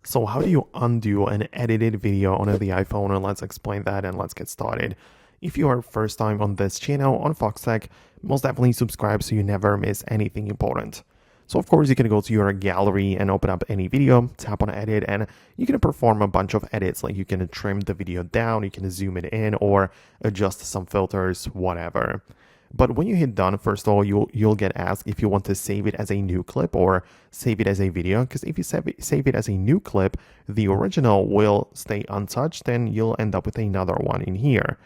So how do you undo an edited video on the iPhone? And let's explain that and let's get started. If you are first time on this channel on Foxtecc, most definitely subscribe so you never miss anything important. So of course you can go to your gallery and open up any video, tap on edit, and you can perform a bunch of edits. Like you can trim the video down, you can zoom it in, or adjust some filters, whatever. But when you hit done, first of all, you'll get asked if you want to save it as a new clip or save it as a video. Because if you save it as a new clip, the original will stay untouched, and you'll end up with another one in here.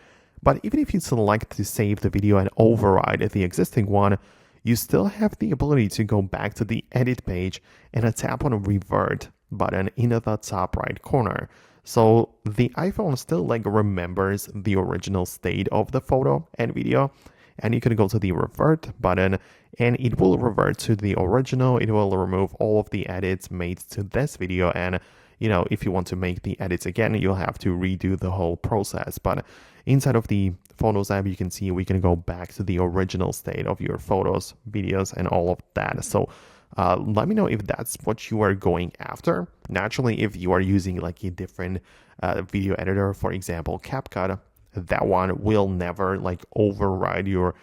But even if you select to save the video and override the existing one, you still have the ability to go back to the edit page and tap on a revert button in the top right corner. So the iPhone still remembers the original state of the photo and video, and you can go to the revert button and it will revert to the original. It will remove all of the edits made to this video, and if you want to make the edits again, you'll have to redo the whole process. But inside of the Photos app, you can see we can go back to the original state of your photos, videos, and all of that. So let me know if that's what you are going after. Naturally, if you are using a different video editor, for example CapCut, that one will never override your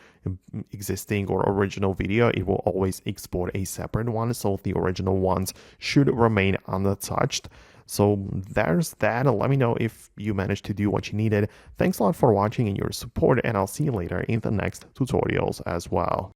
existing or original video. It will always export a separate one, so the original ones should remain untouched. So there's that. Let me know if you managed to do what you needed. Thanks a lot for watching and your support, and I'll see you later in the next tutorials as well.